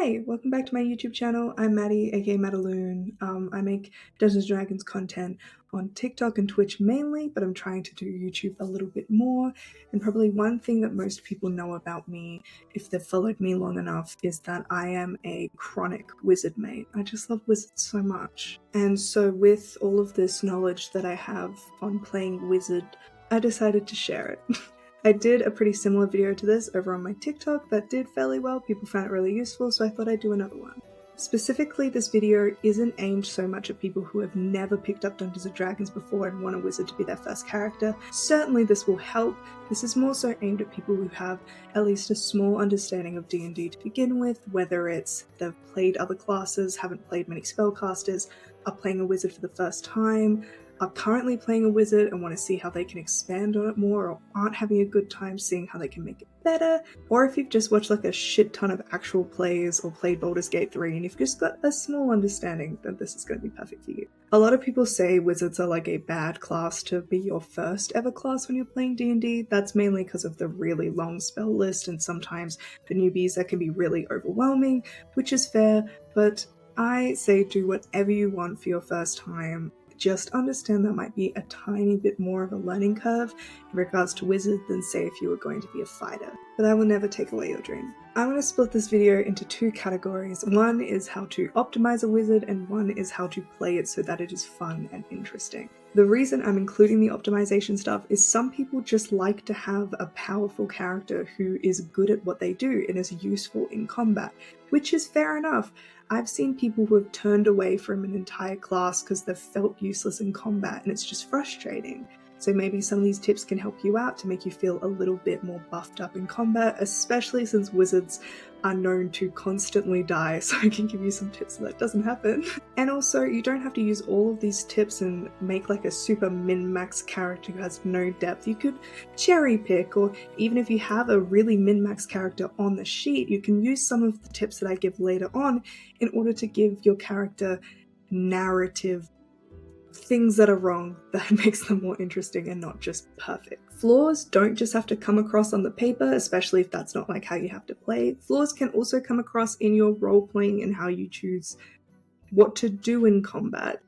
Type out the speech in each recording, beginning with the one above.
Hi, welcome back to my YouTube channel. I'm Maddie, aka Maddaloon. I make Dungeons & Dragons content on TikTok and Twitch mainly, but I'm trying to do YouTube a little bit more. And probably one thing that most people know about me, if they've followed me long enough, is that I am a chronic wizard mate. I just love wizards so much. And so with all of this knowledge that I have on playing wizard, I decided to share it. I did a pretty similar video to this over on my TikTok that did fairly well, people found it really useful, so I thought I'd do another one. Specifically, this video isn't aimed so much at people who have never picked up Dungeons & Dragons before and want a wizard to be their first character. Certainly this will help. This is more so aimed at people who have at least a small understanding of D&D to begin with, whether it's they've played other classes, haven't played many spellcasters, are playing a wizard for the first time, are currently playing a wizard and want to see how they can expand on it more, or aren't having a good time seeing how they can make it better, or if you've just watched like a shit ton of actual plays or played Baldur's Gate 3 and you've just got a small understanding, then this is going to be perfect for you. A lot of people say wizards are like a bad class to be your first ever class when you're playing D&D. That's mainly because of the really long spell list, and sometimes for newbies that can be really overwhelming, which is fair, but I say do whatever you want for your first time. Just understand that might be a tiny bit more of a learning curve in regards to wizards than say if you were going to be a fighter. But I will never take away your dream. I'm going to split this video into two categories. One is how to optimize a wizard and one is how to play it so that it is fun and interesting. The reason I'm including the optimization stuff is some people just like to have a powerful character who is good at what they do and is useful in combat, which is fair enough. I've seen people who have turned away from an entire class because they've felt useless in combat and it's just frustrating. So maybe some of these tips can help you out to make you feel a little bit more buffed up in combat, especially since wizards are known to constantly die, so I can give you some tips so that doesn't happen. And also, you don't have to use all of these tips and make like a super min-max character who has no depth. You could cherry pick, or even if you have a really min-max character on the sheet, you can use some of the tips that I give later on in order to give your character narrative things that are wrong that makes them more interesting and not just perfect. Flaws don't just have to come across on the paper, especially if that's not like how you have to play. Flaws can also come across in your role-playing and how you choose what to do in combat.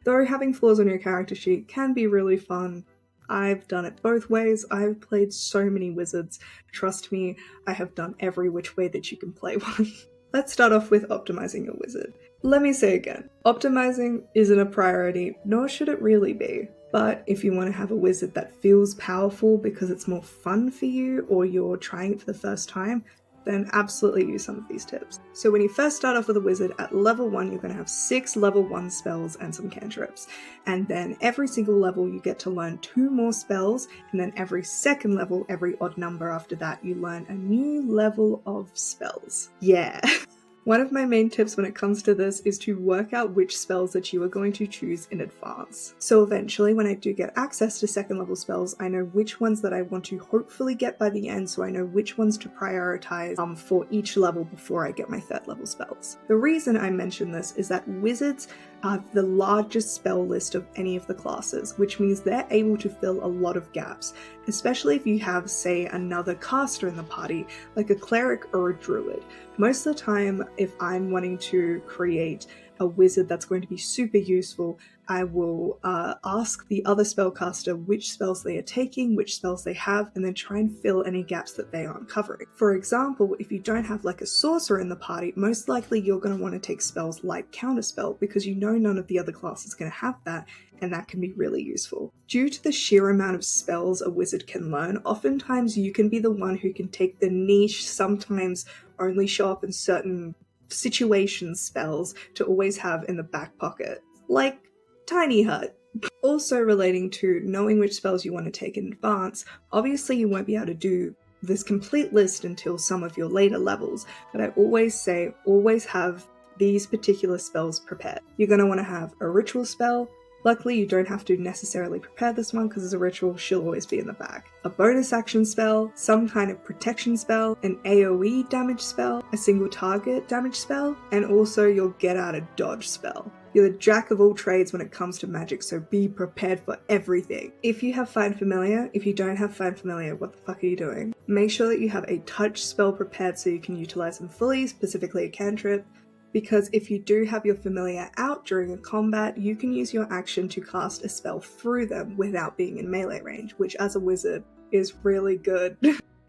Though having flaws on your character sheet can be really fun. I've done it both ways. I've played so many wizards. Trust me, I have done every which way that you can play one. Let's start off with optimizing your wizard. Let me say again, optimizing isn't a priority, nor should it really be. But if you want to have a wizard that feels powerful because it's more fun for you or you're trying it for the first time, then absolutely use some of these tips. So when you first start off with a wizard, at level 1 you're going to have 6 level 1 spells and some cantrips. And then every single level you get to learn 2 more spells, and then every second level, every odd number after that, you learn a new level of spells. Yeah. One of my main tips when it comes to this is to work out which spells that you are going to choose in advance. So eventually, when I do get access to second level spells, I know which ones that I want to hopefully get by the end, so I know which ones to prioritize for each level before I get my third level spells. The reason I mention this is that wizards have the largest spell list of any of the classes, which means they're able to fill a lot of gaps, especially if you have, say, another caster in the party, like a cleric or a druid. Most of the time, if I'm wanting to create a wizard that's going to be super useful, I will ask the other spellcaster which spells they are taking, which spells they have, and then try and fill any gaps that they aren't covering. For example, if you don't have like a sorcerer in the party, most likely you're going to want to take spells like Counterspell because you know none of the other classes is going to have that, and that can be really useful. Due to the sheer amount of spells a wizard can learn, oftentimes you can be the one who can take the niche, sometimes only show up in certain situations spells to always have in the back pocket, like Tiny Hut. Also relating to knowing which spells you want to take in advance, obviously you won't be able to do this complete list until some of your later levels, but I always say always have these particular spells prepared. You're going to want to have a ritual spell, Luckily, you don't have to necessarily prepare this one because as a ritual, she'll always be in the back. A bonus action spell, some kind of protection spell, an AoE damage spell, a single target damage spell, and also your get out of dodge spell. You're the jack of all trades when it comes to magic, so be prepared for everything. If you have Find Familiar, if you don't have Find Familiar, what the fuck are you doing? Make sure that you have a touch spell prepared so you can utilize them fully, specifically a cantrip, because if you do have your familiar out during a combat, you can use your action to cast a spell through them without being in melee range, which as a wizard is really good.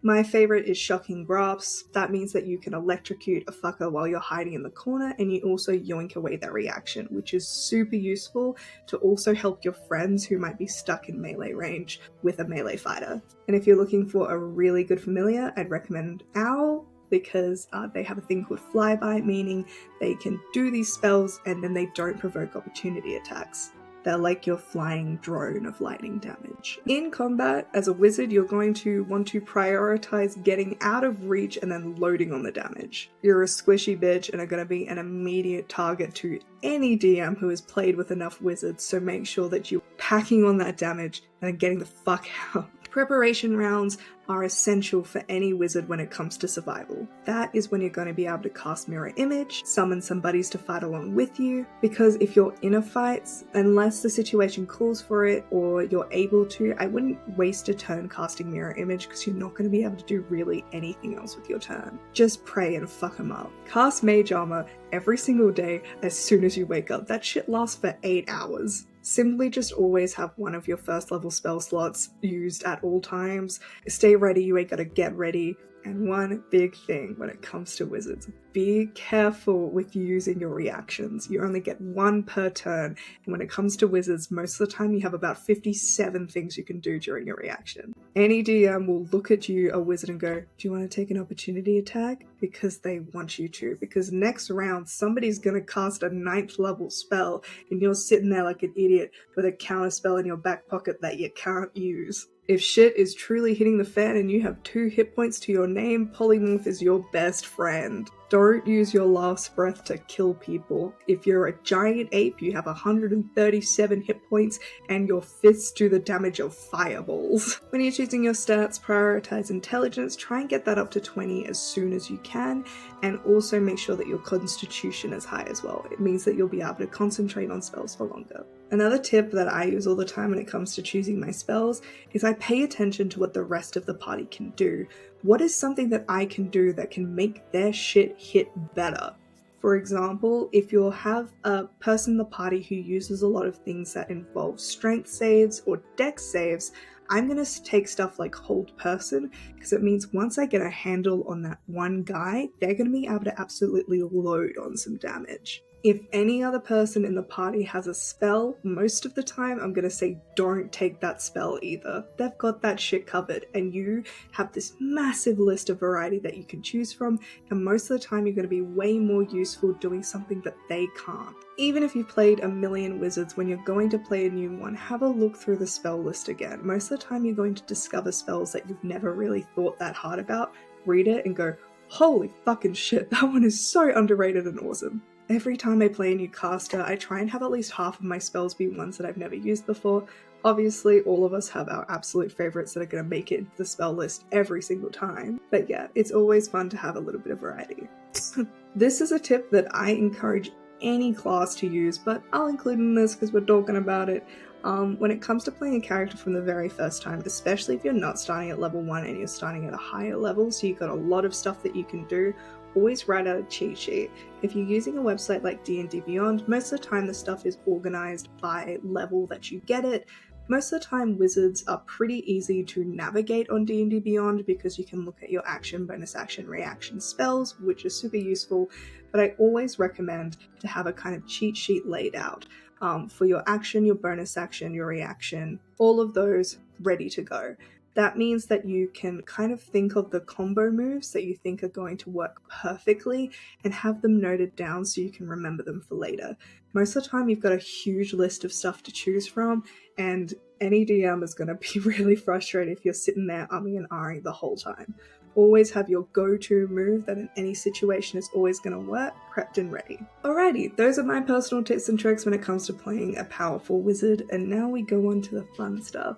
My favorite is Shocking Grasp. That means that you can electrocute a fucker while you're hiding in the corner, and you also yoink away their reaction, which is super useful to also help your friends who might be stuck in melee range with a melee fighter. And if you're looking for a really good familiar, I'd recommend Owl, because they have a thing called Flyby, meaning they can do these spells and then they don't provoke opportunity attacks. They're like your flying drone of lightning damage. In combat, as a wizard, you're going to want to prioritize getting out of reach and then loading on the damage. You're a squishy bitch and are going to be an immediate target to any DM who has played with enough wizards, so make sure that you're packing on that damage and getting the fuck out. Preparation rounds are essential for any wizard when it comes to survival. That is when you're going to be able to cast Mirror Image, summon some buddies to fight along with you, because if you're in a fight, unless the situation calls for it or you're able to, I wouldn't waste a turn casting Mirror Image because you're not going to be able to do really anything else with your turn. Just pray and fuck them up. Cast Mage Armor every single day as soon as you wake up. That shit lasts for 8 hours. Simply just always have one of your first level spell slots used at all times. Stay ready, you ain't gotta get ready. And one big thing when it comes to wizards, be careful with using your reactions. You only get one per turn, and when it comes to wizards, most of the time you have about 57 things you can do during your reaction. Any DM will look at you, a wizard, and go, do you want to take an opportunity attack? Because they want you to. Because next round, somebody's gonna cast a 9th level spell, and you're sitting there like an idiot with a counter spell in your back pocket that you can't use. If shit is truly hitting the fan and you have 2 hit points to your name, Polymorph is your best friend. Don't use your last breath to kill people. If you're a giant ape, you have 137 hit points and your fists do the damage of fireballs. When you're choosing your stats, prioritize intelligence, try and get that up to 20 as soon as you can, and also make sure that your constitution is high as well. It means that you'll be able to concentrate on spells for longer. Another tip that I use all the time when it comes to choosing my spells is I pay attention to what the rest of the party can do. What is something that I can do that can make their shit hit better? For example, if you'll have a person in the party who uses a lot of things that involve strength saves or dex saves, I'm going to take stuff like Hold Person, because it means once I get a handle on that one guy, they're going to be able to absolutely load on some damage. If any other person in the party has a spell, most of the time I'm gonna say don't take that spell either. They've got that shit covered, and you have this massive list of variety that you can choose from, and most of the time you're gonna be way more useful doing something that they can't. Even if you've played a million wizards, when you're going to play a new one, have a look through the spell list again. Most of the time you're going to discover spells that you've never really thought that hard about, read it and go, holy fucking shit, that one is so underrated and awesome. Every time I play a new caster, I try and have at least half of my spells be ones that I've never used before. Obviously, all of us have our absolute favorites that are going to make it into the spell list every single time. But yeah, it's always fun to have a little bit of variety. This is a tip that I encourage any class to use, but I'll include in this because we're talking about it. When it comes to playing a character from the very first time, especially if you're not starting at level 1 and you're starting at a higher level, so you've got a lot of stuff that you can do, always write out a cheat sheet. If you're using a website like D&D Beyond, most of the time the stuff is organized by level that you get it. Most of the time wizards are pretty easy to navigate on D&D Beyond because you can look at your action, bonus action, reaction spells, which is super useful, but I always recommend to have a kind of cheat sheet laid out for your action, your bonus action, your reaction, all of those ready to go. That means that you can kind of think of the combo moves that you think are going to work perfectly and have them noted down so you can remember them for later. Most of the time you've got a huge list of stuff to choose from, and any DM is going to be really frustrated if you're sitting there umming and ahhing the whole time. Always have your go-to move that in any situation is always going to work, prepped and ready. Alrighty, those are my personal tips and tricks when it comes to playing a powerful wizard, and now we go on to the fun stuff.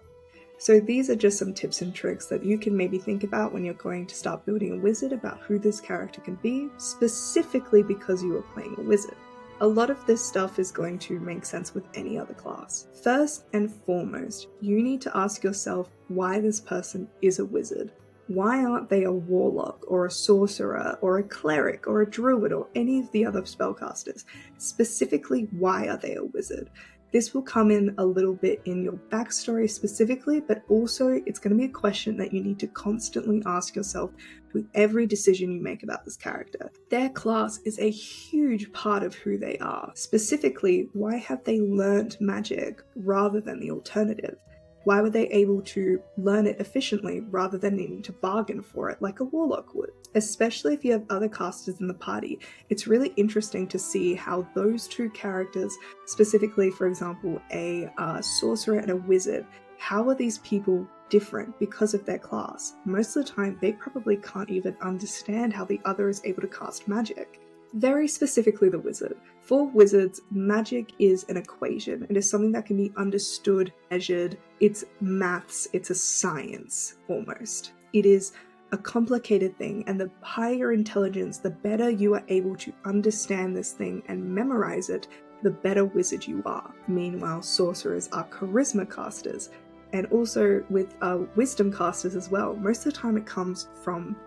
So these are just some tips and tricks that you can maybe think about when you're going to start building a wizard about who this character can be, specifically because you are playing a wizard. A lot of this stuff is going to make sense with any other class. First and foremost, you need to ask yourself why this person is a wizard. Why aren't they a warlock or a sorcerer or a cleric or a druid or any of the other spellcasters? Specifically, why are they a wizard? This will come in a little bit in your backstory specifically, but also it's going to be a question that you need to constantly ask yourself with every decision you make about this character. Their class is a huge part of who they are. Specifically, why have they learned magic rather than the alternative? Why were they able to learn it efficiently rather than needing to bargain for it like a warlock would? Especially if you have other casters in the party, it's really interesting to see how those two characters, specifically, for example, a sorcerer and a wizard, how are these people different because of their class? Most of the time, they probably can't even understand how the other is able to cast magic. Very specifically the wizard. For wizards, magic is an equation. It is something that can be understood, measured. It's maths, it's a science, almost. It is a complicated thing, and the higher intelligence, the better you are able to understand this thing and memorize it, the better wizard you are. Meanwhile, sorcerers are charisma casters, and also with wisdom casters as well. Most of the time it comes from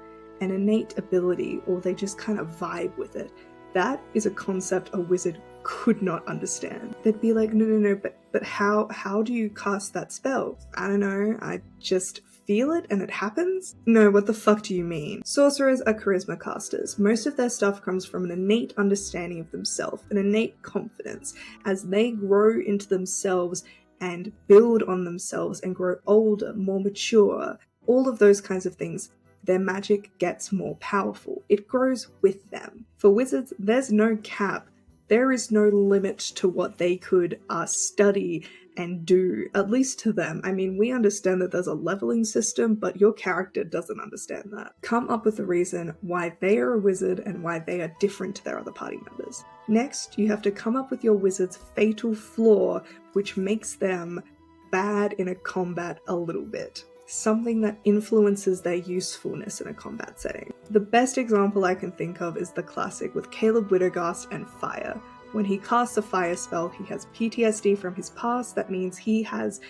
an innate ability, or they just kind of vibe with it. That is a concept a wizard could not understand. They'd be like, no, but how do you cast that spell? I don't know, I just feel it and it happens? No, what the fuck do you mean? Sorcerers are charisma casters. Most of their stuff comes from an innate understanding of themselves, an innate confidence. As they grow into themselves and build on themselves and grow older, more mature, all of those kinds of things, their magic gets more powerful. It grows with them. For wizards, there's no cap. There is no limit to what they could study and do, at least to them. I mean, we understand that there's a leveling system, but your character doesn't understand that. Come up with a reason why they are a wizard and why they are different to their other party members. Next, you have to come up with your wizard's fatal flaw, which makes them bad in a combat a little bit. Something that influences their usefulness in a combat setting. The best example I can think of is the classic with Caleb Widogast and fire. When he casts a fire spell, he has PTSD from his past. That means he has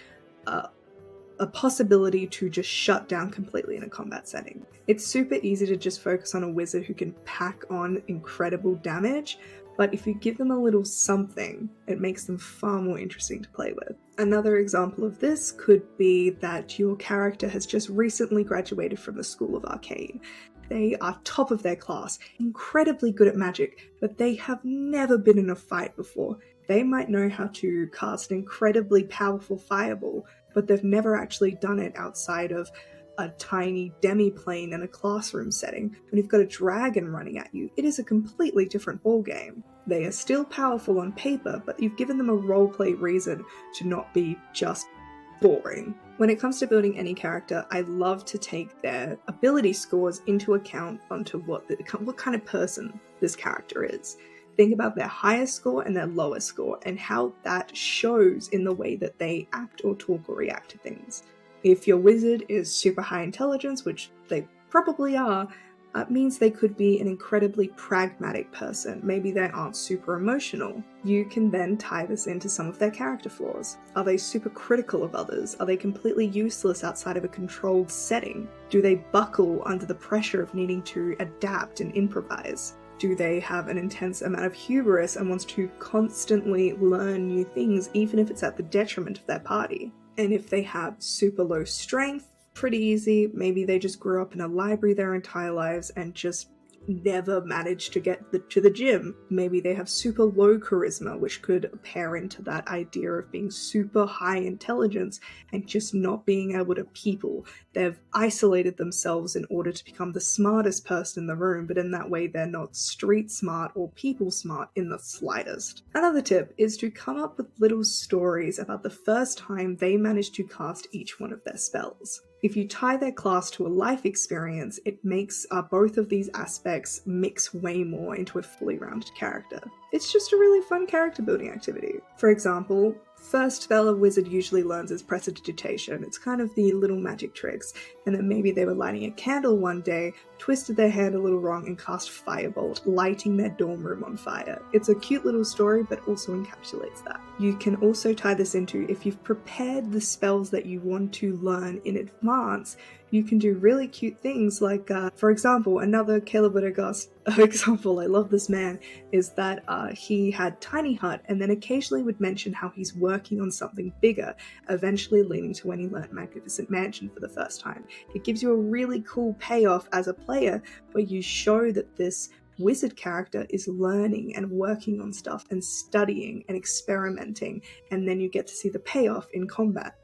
a possibility to just shut down completely in a combat setting. It's super easy to just focus on a wizard who can pack on incredible damage, but if you give them a little something, it makes them far more interesting to play with. Another example of this could be that your character has just recently graduated from the School of Arcane. They are top of their class, incredibly good at magic, but they have never been in a fight before. They might know how to cast an incredibly powerful fireball, but they've never actually done it outside of a tiny demi-plane in a classroom setting. When you've got a dragon running at you, it is a completely different ballgame. They are still powerful on paper, but you've given them a roleplay reason to not be just boring. When it comes to building any character, I love to take their ability scores into account onto what kind of person this character is. Think about their highest score and their lowest score, and how that shows in the way that they act or talk or react to things. If your wizard is super high intelligence, which they probably are, it means they could be an incredibly pragmatic person. Maybe they aren't super emotional. You can then tie this into some of their character flaws. Are they super critical of others? Are they completely useless outside of a controlled setting? Do they buckle under the pressure of needing to adapt and improvise? Do they have an intense amount of hubris and wants to constantly learn new things, even if it's at the detriment of their party? And if they have super low strength, pretty easy. Maybe they just grew up in a library their entire lives and just never managed to get to the gym. Maybe they have super low charisma, which could pair into that idea of being super high intelligence and just not being able to people. they've isolated themselves in order to become the smartest person in the room, but in that way they're not street smart or people smart in the slightest. Another tip is to come up with little stories about the first time they managed to cast each one of their spells. If you tie their class to a life experience, it makes both of these aspects mix way more into a fully rounded character. It's just a really fun character building activity. For example, first spell a wizard usually learns is prestidigitation. It's kind of the little magic tricks, and then maybe they were lighting a candle one day, twisted their hand a little wrong and cast Firebolt, lighting their dorm room on fire. It's a cute little story, but also encapsulates that. You can also tie this into if you've prepared the spells that you want to learn in advance, you can do really cute things like, for example, another Caleb Widogast example, I love this man, is that he had Tiny Hut and then occasionally would mention how he's working on something bigger, eventually leading to when he learnt Magnificent Mansion for the first time. It gives you a really cool payoff as a player where you show that this wizard character is learning and working on stuff and studying and experimenting, and then you get to see the payoff in combat.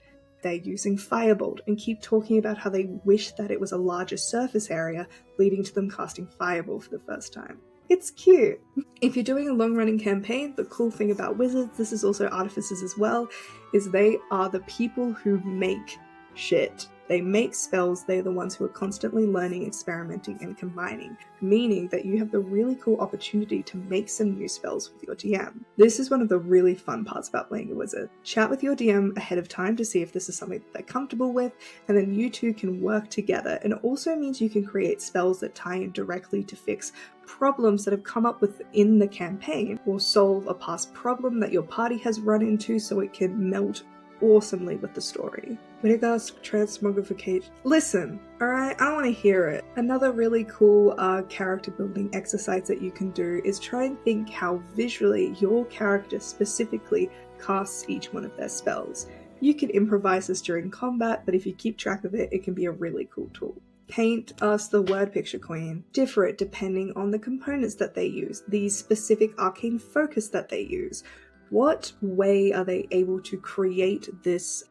They're using Firebolt and keep talking about how they wish that it was a larger surface area, leading to them casting Fireball for the first time. It's cute. If you're doing a long-running campaign, the cool thing about wizards, this is also artificers as well, is they are the people who make shit. They make spells, they're the ones who are constantly learning, experimenting, and combining, meaning that you have the really cool opportunity to make some new spells with your DM. This is one of the really fun parts about playing a wizard. Chat with your DM ahead of time to see if this is something that they're comfortable with, and then you two can work together, and it also means you can create spells that tie in directly to fix problems that have come up within the campaign, or solve a past problem that your party has run into so it can melt awesomely with the story. Widogast transmogrification. Listen, alright, I don't want to hear it. Another really cool character building exercise that you can do is try and think how visually your character specifically casts each one of their spells. You can improvise this during combat, but if you keep track of it, it can be a really cool tool. Paint us the word picture queen. Differ it depending on the components that they use, the specific arcane focus that they use. What way are they able to create this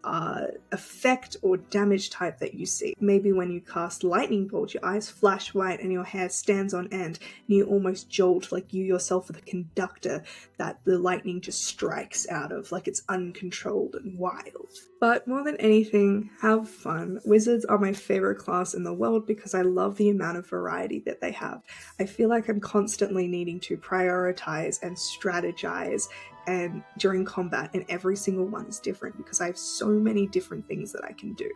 effect or damage type that you see? Maybe when you cast Lightning Bolt, your eyes flash white and your hair stands on end, and you almost jolt like you yourself are the conductor that the lightning just strikes out of, like it's uncontrolled and wild. But more than anything, have fun. Wizards are my favorite class in the world because I love the amount of variety that they have. I feel like I'm constantly needing to prioritize and strategize and during combat, and every single one is different because I have so many different things that I can do,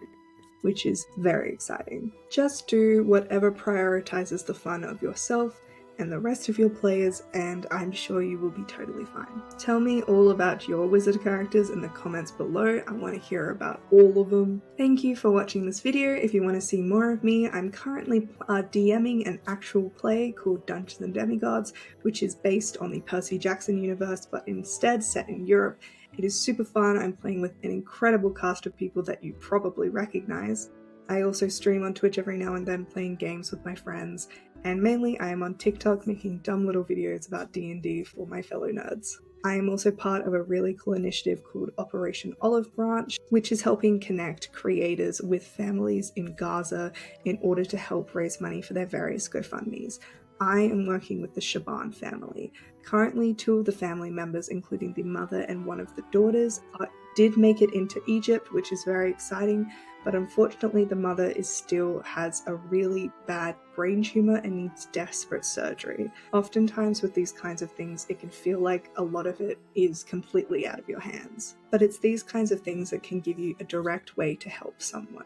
which is very exciting. Just do whatever prioritizes the fun of yourself and the rest of your players, and I'm sure you will be totally fine. Tell me all about your wizard characters in the comments below. I want to hear about all of them. Thank you for watching this video. If you want to see more of me, I'm currently DMing an actual play called Dungeons and Demigods, which is based on the Percy Jackson universe, but instead set in Europe. It is super fun. I'm playing with an incredible cast of people that you probably recognize. I also stream on Twitch every now and then playing games with my friends, and mainly I am on TikTok making dumb little videos about D&D for my fellow nerds. I am also part of a really cool initiative called Operation Olive Branch, which is helping connect creators with families in Gaza in order to help raise money for their various GoFundMes. I am working with the Shaban family. Currently, 2 of the family members, including the mother and one of the daughters, did make it into Egypt, which is very exciting, but unfortunately the mother still has a really bad brain tumor and needs desperate surgery. Oftentimes with these kinds of things, it can feel like a lot of it is completely out of your hands. But it's these kinds of things that can give you a direct way to help someone.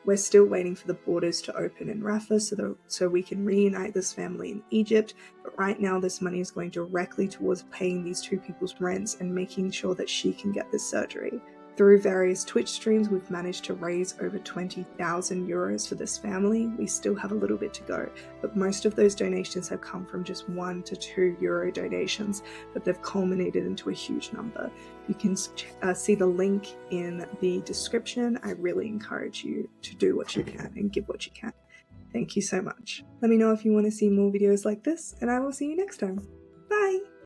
We're still waiting for the borders to open in Rafah so we can reunite this family in Egypt, but right now this money is going directly towards paying these 2 people's rents and making sure that she can get this surgery. Through various Twitch streams, we've managed to raise over 20,000 euros for this family. We still have a little bit to go, but most of those donations have come from just €1 to €2 donations, but they've culminated into a huge number. You can see the link in the description. I really encourage you to do what you can and give what you can. Thank you so much. Let me know if you want to see more videos like this, and I will see you next time. Bye!